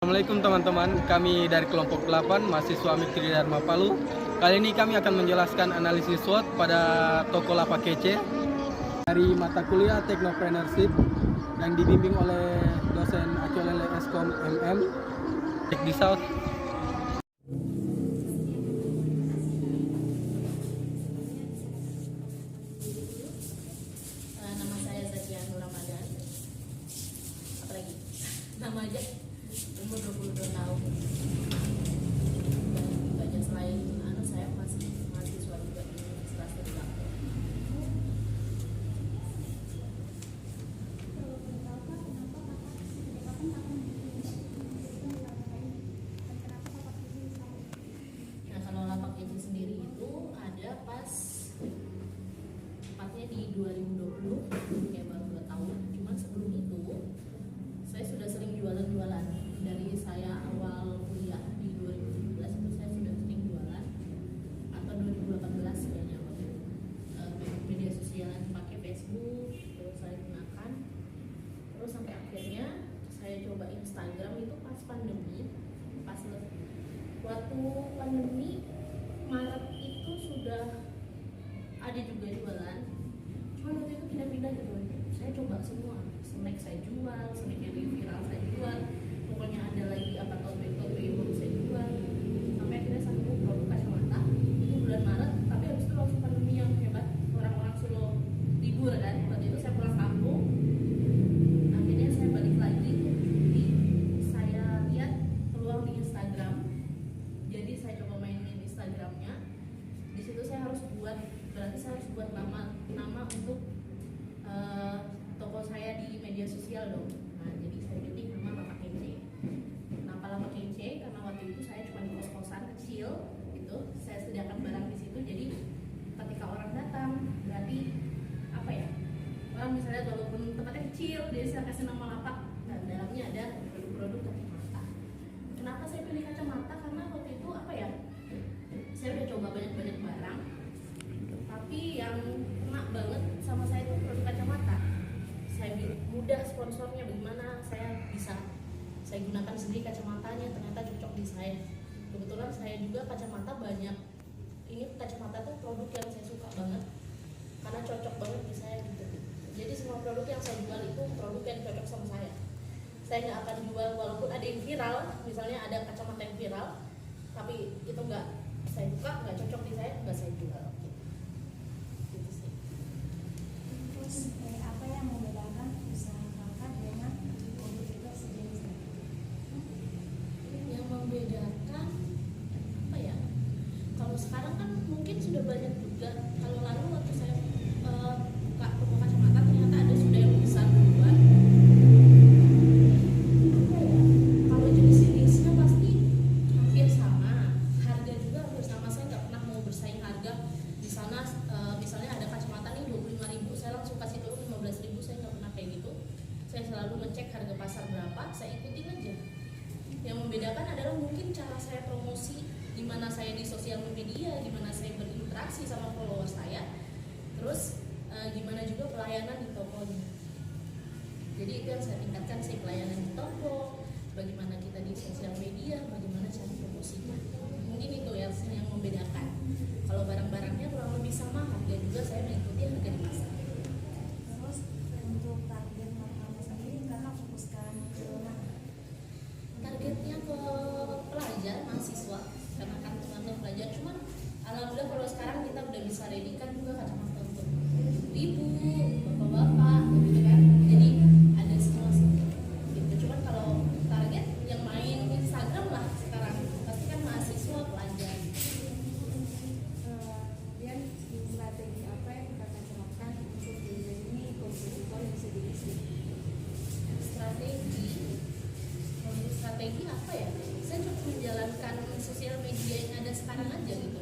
Assalamualaikum teman-teman, kami dari kelompok 8 mahasiswa Mik Tridharma Palu. Kali ini kami akan menjelaskan analisis SWOT pada toko lapak kece dari mata kuliah Technopreneurship yang dibimbing oleh dosen Acolele Eskom MM Tech di South. Nama saya Zakia Nur Ramadan. Apalagi nama aja, umur 22 tahun. Dan itu aja, selain saya masih mahasiswa juga di Universitas Trisakti. Nah, kalau lapak ini sendiri itu ada pas tepatnya di 2020, kayak baru 2 tahun. Cuman sebelum itu saya sudah sering jualan-jualan. Dari saya awal kuliah di 2017 itu saya sudah sering jualan, atau 2018 kayaknya waktu itu. Media sosial yang pakai Facebook terus saya gunakan, terus sampai akhirnya saya coba Instagram itu pas pandemi. Waktu pandemi Maret itu sudah ada juga jualan, cuma waktu itu pindah-pindah gitu. Saya coba semua, snack saya jual, snack yang viral saya jual, pokoknya ada lagi apa tote yang baru saya jual, sampai akhirnya satu produk kacamata itu bulan Maret. Tapi habis itu langsung pandemi yang hebat, orang-orang suruh libur kan. Waktu itu saya pulang kampung, akhirnya saya balik lagi. Jadi saya lihat peluang di Instagram, jadi saya coba mainin Instagramnya. Di situ saya harus buat, berarti saya harus buat nama untuk toko saya di media sosial dong. Nah, jadi saya ketik nama Lapak Kece. Kenapa Lapak Kece? Karena waktu itu saya cuma di kos-kosan kecil gitu, saya sediakan barang di situ. Jadi ketika orang datang, berarti apa ya? Orang misalnya walaupun tempatnya kecil, jadi saya kasih nama lapak dan dalamnya ada produk-produk kacamata. Kenapa saya pilih kacamata? Karena waktu itu apa ya? Saya udah coba banyak-banyak barang, tapi yang kena banget sama saya itu produk kacamata. Saya mudah sponsornya, bagaimana saya bisa saya gunakan sendiri kacamatanya, ternyata cocok di saya. Kebetulan saya juga kacamata banyak, ini kacamata tuh produk yang saya suka banget karena cocok banget di saya gitu. Jadi semua produk yang saya jual itu produk yang cocok sama saya. Saya nggak akan jual walaupun ada yang viral, misalnya ada kacamata yang viral, tapi itu nggak saya suka, nggak cocok di saya, nggak saya jual. Gitu sih. Terus apa yang membedakan usaha kakak dengan produk itu sejenis? Yang membedakan apa ya? Kalau sekarang kan mungkin sudah banyak juga. Kalau lalu waktu saya buka toko kacamata, ternyata ada sudah yang besar duluan. Apa ya? Kalau jenis-jenisnya pasti hampir sama, harga juga hampir sama. Saya nggak pernah mau bersaing harga. Di sana misalnya ada kacamata nih 25.000, saya langsung kasih turun 15.000. Saya nggak pernah kayak gitu. Saya selalu ngecek harga pasar berapa, saya ikutin aja. Yang membedakan adalah mungkin cara saya promosi, gimana saya di sosial media, gimana saya berinteraksi sama followers saya, terus gimana juga pelayanan di tokonya. Jadi itu yang saya tingkatkan sih, pelayanan di toko, bagaimana kita di sosial media, bagaimana cara promosinya. Mungkin itu yang membedakan. Kalau barang-barangnya kurang lebih sama, harga juga saya mengikuti harga di pasar. Terus untuk target kamu sendiri karena fokuskan ke mana? Targetnya ke pelajar, mahasiswa, karena kan teman-teman pelajar. Cuman alhamdulillah kalau sekarang kita udah bisa readykan juga kacamata untuk ibu, bapak-bapak, gitu kan. Jadi ada semua sih. Gitu. Cuman kalau target yang main Instagram lah sekarang, pasti kan mahasiswa, pelajar. Kemudian strategi apa yang kita terapkan untuk menjadi kompetitor yang bisa diisi? Strategi apa ya? Saya cuma menjalankan sosial media yang ada sekarang aja gitu.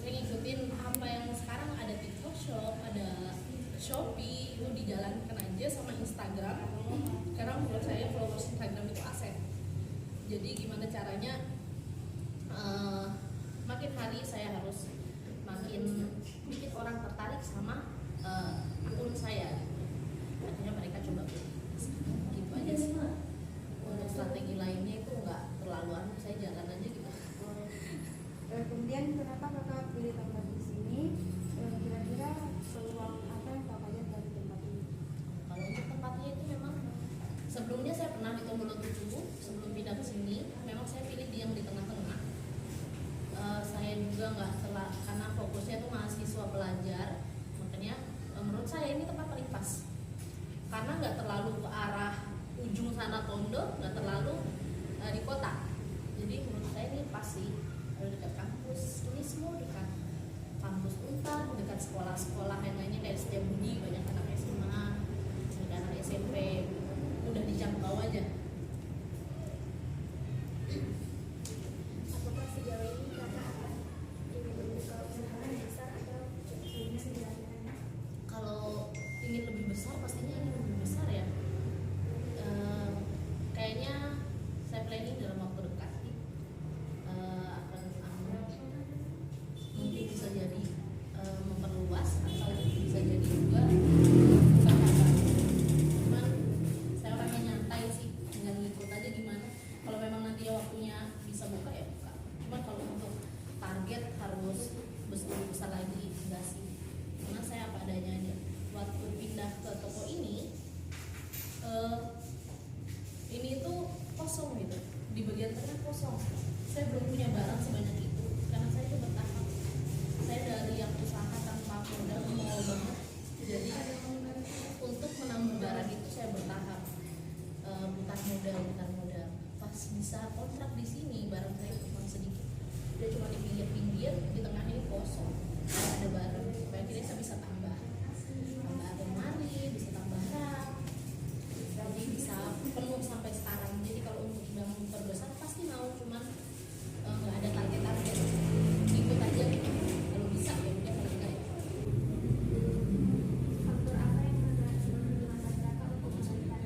Saya ngikutin apa yang sekarang ada, TikTok Shop, ada Shopee, itu dijalankan aja sama Instagram. Karena menurut saya followers Instagram itu aset. Jadi gimana caranya makin hari saya harus makin bikin orang tertarik sama akun saya. Akhirnya mereka coba beli. Gitu aja sih. Untuk strategi lainnya itu kampus Unpad, dekat sekolah-sekolah yang lainnya kayak Setiabudi, banyak anak SMA, banyak anak SMP, mudah dijangkau aja. Apakah sejauh ini kakak akan ingin membuka usaha besar atau ingin sederhana? Kalau ingin lebih besar, pastinya ingin lebih besar ya. Kayaknya saya planning dalam waktu dekat akan mungkin bisa jadi memperluas atau bisa jadi juga buka cabang. Cuman saya orangnya nyantai sih, tinggal ngikut aja gimana. Kalau memang nanti waktunya bisa buka ya buka. Cuman kalau untuk target harus besar lagi enggak sih. Karena saya apa adanya aja. Waktu pindah ke toko ini tuh kosong gitu, di bagian tengah kosong. Saya belum punya barang sebanyak itu karena saya itu bertahap. Saya dari yang usaha tanpa modal mau banget, jadi untuk menambah barang itu saya bertahap, bukan modal. Pas bisa kontrak di sini barang saya cuma sedikit, dia cuma di pinggir, di tengah ini kosong, nggak ada barang. Akhirnya saya bisa tambah lemari, bisa tambah rak, jadi bisa penuh sampai sekarang. Jadi kalau untuk yang terbesar pasti mau, cuman nggak ada target, ikut aja gitu. Kalau bisa ya udah, kalau enggak ya. Faktor apa yang menghambat kakak untuk mencapai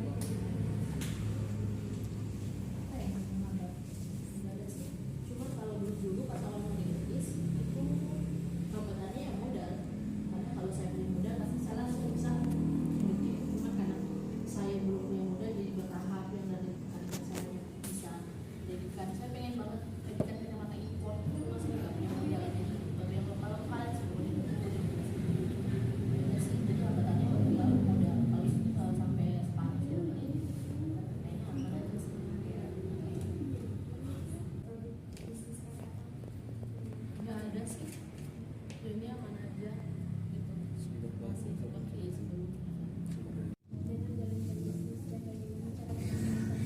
Apa ya menghambat? Nggak ada sih. Cuma kalau dulu pas awal mau dirintis itu hambatannya yang modal. Karena kalau saya punya modal pasti saya langsung bisa gede. Cuma karena saya belum punya modal, jadi bertahap yang dari kalimat saya bisa jadikan. Saya pengen banget jadikan kacamata impor, cuma saya nggak punya modal aja. Baru yang lokal sebelum ya sih, jadi hambatannya modal. Kalau itu sampai separuh ini kayaknya aman aja sih. bisnis kakak? Nggak ada sih, ini aman aja gitu. Masih seperti sebelumnya. Dengan jalankan bisnis dan bagaimana cara menjalankan?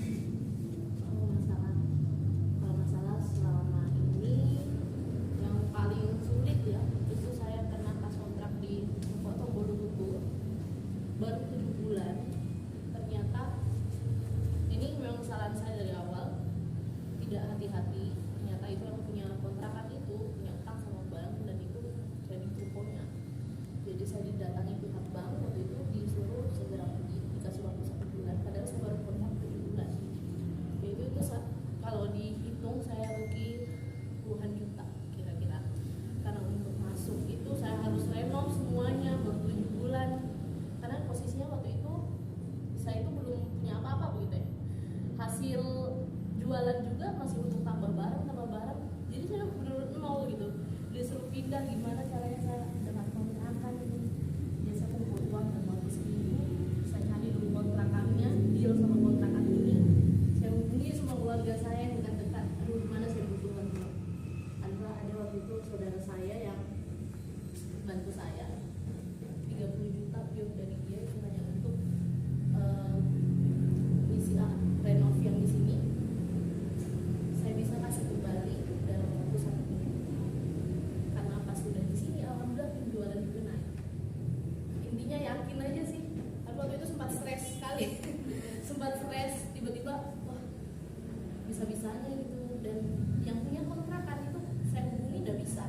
Kalau masalah selama ini yang paling sulit ya itu saya pernah pas kontrak di Foto Borobudur baru 7 bulan. Ternyata ini memang kesalahan saya dari awal, tidak hati-hati. Ternyata itu yang punya kontrakan itu punya utang sama bank, dan itu kredit rukonya. Jadi saya didatangi pihak bank waktu itu, disuruh segera pergi, dikasih waktu 1 bulan, padahal saya baru kontrak 7 bulan. Itu kalau dihitung saya rugi puluhan juta kira-kira. Karena untuk masuk itu saya harus renov semuanya baru 7 bulan. Karena posisinya waktu itu saya itu belum punya apa-apa begitu ya. Hasil jualan juga masih untuk tambah barang. Jadi saya benar-benar nol gitu. Disuruh pindah, gimana caranya saya dengan kontrakan ini. Jadi saya kumpul uang dan waktu seminggu saya cari dulu kontrakannya, deal sama kontrakan ini. Saya hubungi semua keluarga saya yang dekat-dekat. Aduh, gimana saya butuh bantuan. Ada waktu itu saudara saya yang bantu saya 30 juta pure dari dia, itu hanya untuk isi renov yang di sini. Saya bisa kasih kembali dalam waktu 1 minggu. Karena pas sudah di sini alhamdulillah penjualan juga naik. Intinya yakin aja sih. Tapi waktu itu sempat stres sekali. Sempat stres, tiba-tiba wah bisa-bisanya gitu. Dan yang punya kontrakan itu saya hubungi udah bisa.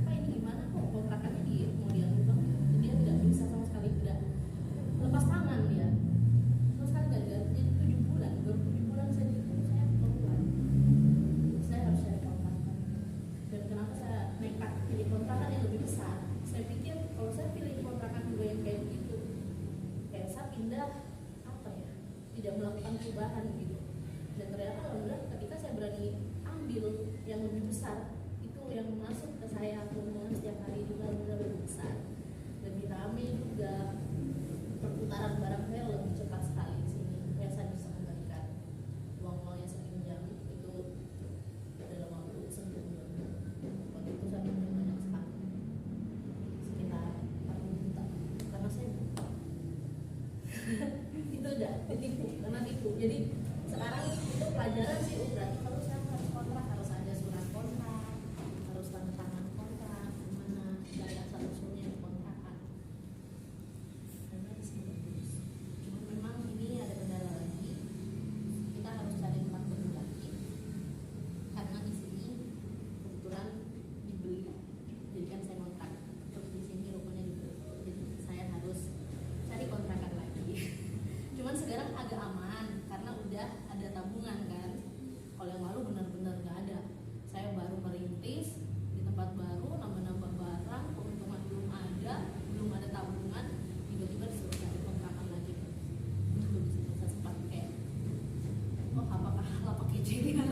Pak ini gimana kok kontrakannya mau diambil bang? Dia tidak bisa sama sekali, tidak lepas tangan dia. Terus kan nggak jadi 7 bulan, baru 7 bulan saya dihitung saya keluar. Saya harus cari kontrakan. Dan kenapa saya nekat pilih kontrakan yang lebih besar? Saya pikir kalau saya pilih kontrakan juga yang kayak gitu, kayak saya pindah apa ya, tidak melakukan perubahan gitu. Dan ternyata alhamdulillah ketika saya berani ambil yang lebih besar, itu yang masuk ke saya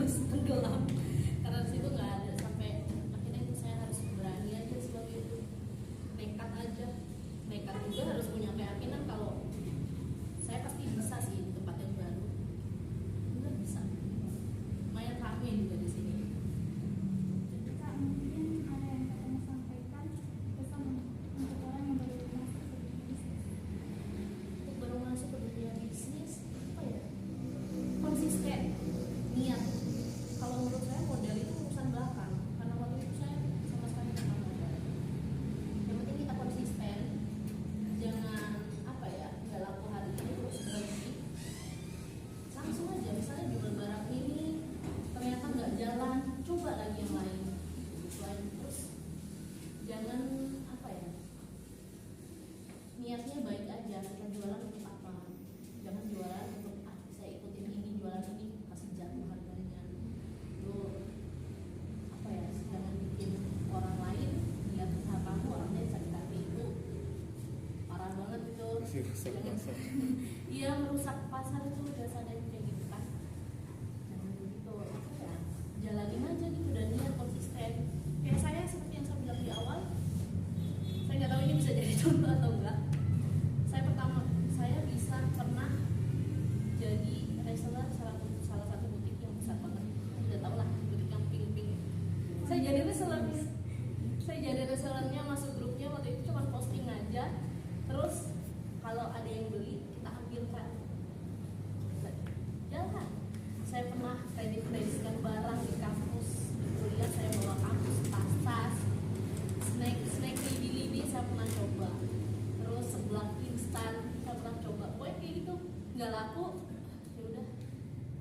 harus tenggelam karena di situ nggak ada, sampai akhirnya itu saya harus berani aja sebagai itu, nekat aja, nekat juga harus punya keyakinan kalau saya pasti bisa sih di tempat yang baru, nggak bisa, lumayan rame juga di sini. Kak, mungkin ada yang katanya sampaikan pesan untuk orang yang baru masuk ke dunia bisnis. Untuk baru masuk ke dunia bisnis apa ya, konsisten, niat. Kalau menurut saya modal itu urusan belakang, karena waktu itu saya sama sekali nggak pernah modal. Yang penting kita konsisten, jangan apa ya, nggak laku hari ini terus berhenti, langsung aja. Misalnya jual barang ini ternyata nggak jalan, coba lagi yang lain. Selain terus jangan apa ya, niatnya baik aja. Kita jualan untuk apa, jangan jualan untuk saya ikutin ini, jualan ini pasti jatuh harganya. Itu apa ya, jangan bikin orang lain lihat usaha kamu, orang lain sakit hati, itu parah banget itu. Jangan- iya, merusak pasar itu udah sadar kayak gitu kan. Jangan begitu, apa ya, jalanin aja gitu dan niat konsisten. Kayak saya, seperti yang saya bilang di awal, saya nggak tahu ini bisa jadi contoh atau enggak. Saya bisa pernah jadi reseller salah satu butik yang besar banget. Udah tau lah, butik yang pink-pink. Saya jadi resellernya, masuk grupnya waktu itu cuma posting aja. Terus kalau ada yang beli kita ambilkan. Jalan. Saya pernah kreditkan barang di kampus, di kuliah saya bawa kampus, tas-tas, snack libi-libi saya pernah coba. Terus seblak instan saya pernah coba. Pokoknya kayak gitu, nggak laku, ya udah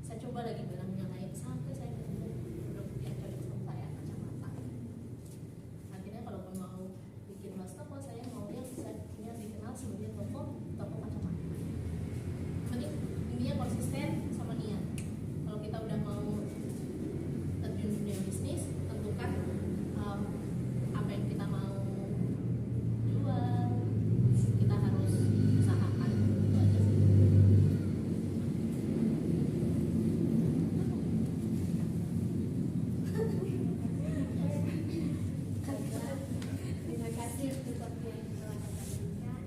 saya coba lagi barang yang lain sampai saya ketemu produk yang cocok sama saya, kacamata. Akhirnya kalaupun mau bikin mas toko, saya mau yang saya dikenal sebagai toko kacamata. Mending intinya konsisten sama niat. Kalau kita udah mau terjun dunia bisnis, tentukan apa yang kita mau jual, kita harus usahakan, itu aja sih. Terima kasih untuk waktu yang telah Kakak berikan.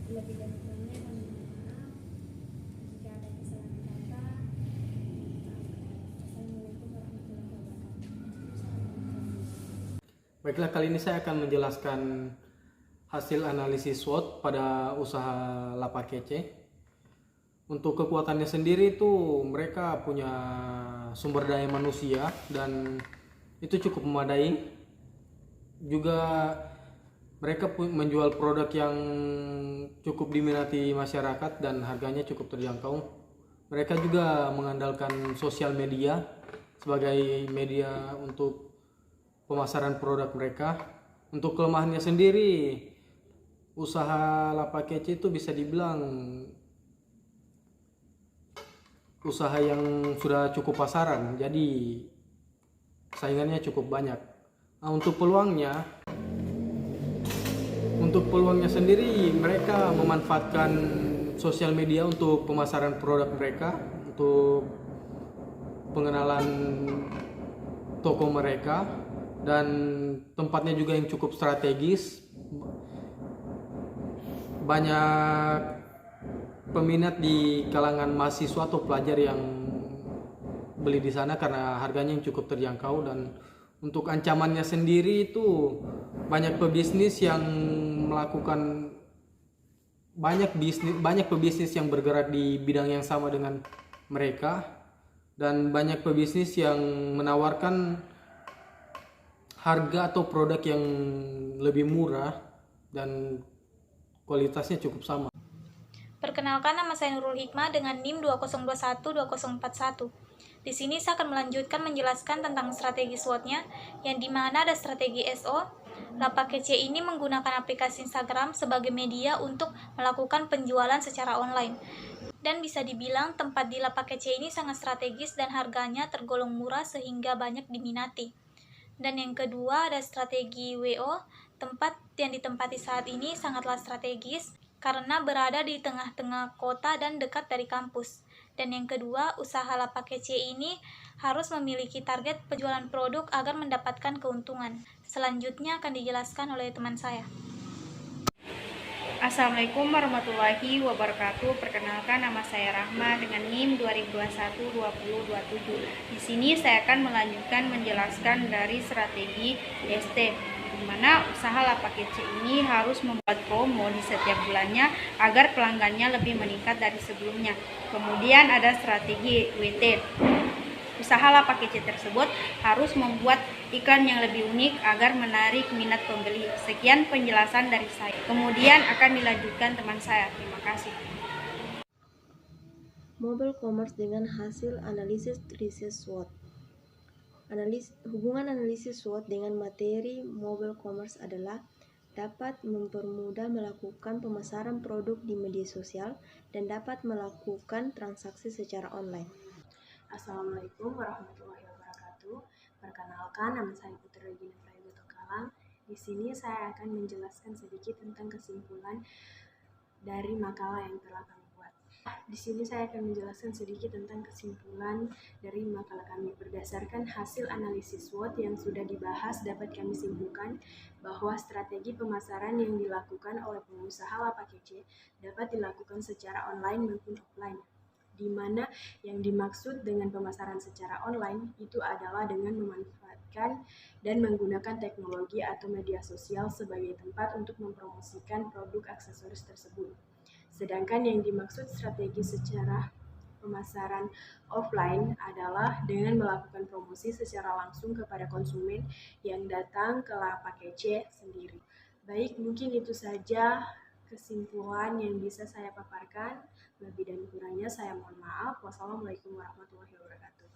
Lebih dan kurangnya kami mohon maaf. Jika ada kesalahan kata, Assalamualaikum warahmatullahi wabarakatuh. Baiklah, kali ini saya akan menjelaskan hasil analisis SWOT pada usaha Lapak Kece. Untuk kekuatannya sendiri itu mereka punya sumber daya manusia dan itu cukup memadai. Juga mereka menjual produk yang cukup diminati masyarakat dan harganya cukup terjangkau. Mereka juga mengandalkan sosial media sebagai media untuk pemasaran produk mereka. Untuk kelemahannya sendiri, usaha Lapak Kece itu bisa dibilang usaha yang sudah cukup pasaran, jadi saingannya cukup banyak. Nah, untuk peluangnya sendiri, mereka memanfaatkan sosial media untuk pemasaran produk mereka, untuk pengenalan toko mereka, dan tempatnya juga yang cukup strategis. Banyak peminat di kalangan mahasiswa atau pelajar yang beli di sana karena harganya yang cukup terjangkau. Dan untuk ancamannya sendiri itu banyak pebisnis yang melakukan banyak pebisnis yang bergerak di bidang yang sama dengan mereka, dan banyak pebisnis yang menawarkan harga atau produk yang lebih murah dan kualitasnya cukup sama. Perkenalkan, nama saya Nurul Hikmah dengan NIM 20212041. Di sini saya akan melanjutkan menjelaskan tentang strategi SWOT-nya, yang dimana ada strategi SO. Lapak Kece ini menggunakan aplikasi Instagram sebagai media untuk melakukan penjualan secara online. Dan bisa dibilang tempat di Lapak Kece ini sangat strategis dan harganya tergolong murah sehingga banyak diminati. Dan yang kedua ada strategi WO. Tempat yang ditempati saat ini sangatlah strategis karena berada di tengah-tengah kota dan dekat dari kampus. Dan yang kedua, usaha lapak kece ini harus memiliki target penjualan produk agar mendapatkan keuntungan. Selanjutnya akan dijelaskan oleh teman saya. Assalamualaikum warahmatullahi wabarakatuh. Perkenalkan, nama saya Rahma dengan NIM 2021-2027. Di sini saya akan melanjutkan menjelaskan dari strategi ST, di mana usaha lapak kece ini harus membuat promo di setiap bulannya agar pelanggannya lebih meningkat dari sebelumnya. Kemudian ada strategi WT. Usaha lapak kece tersebut harus membuat iklan yang lebih unik agar menarik minat pembeli. Sekian penjelasan dari saya. Kemudian akan dilanjutkan teman saya. Terima kasih. Mobile commerce dengan hasil analisis riset SWOT. Hubungan analisis SWOT dengan materi mobile commerce adalah dapat mempermudah melakukan pemasaran produk di media sosial dan dapat melakukan transaksi secara online. Assalamualaikum warahmatullahi wabarakatuh. Perkenalkan, nama saya Putri Regina Prayogo Tokalang. Di sini saya akan menjelaskan sedikit tentang kesimpulan dari makalah yang telah kami buat. Di sini saya akan menjelaskan sedikit tentang kesimpulan dari makalah kami. Berdasarkan hasil analisis SWOT yang sudah dibahas, dapat kami simpulkan bahwa strategi pemasaran yang dilakukan oleh pengusaha lapak kece dapat dilakukan secara online maupun offline. Di mana yang dimaksud dengan pemasaran secara online itu adalah dengan memanfaatkan dan menggunakan teknologi atau media sosial sebagai tempat untuk mempromosikan produk aksesoris tersebut. Sedangkan yang dimaksud strategi secara pemasaran offline adalah dengan melakukan promosi secara langsung kepada konsumen yang datang ke lapak kece sendiri. Baik, mungkin itu saja kesimpulan yang bisa saya paparkan. Lebih dan kurangnya saya mohon maaf. Wassalamualaikum warahmatullahi wabarakatuh.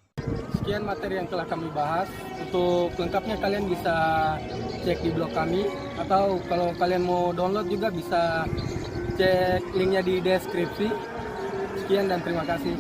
Sekian materi yang telah kami bahas. Untuk lengkapnya kalian bisa cek di blog kami, atau kalau kalian mau download juga bisa cek linknya di deskripsi. Sekian dan terima kasih.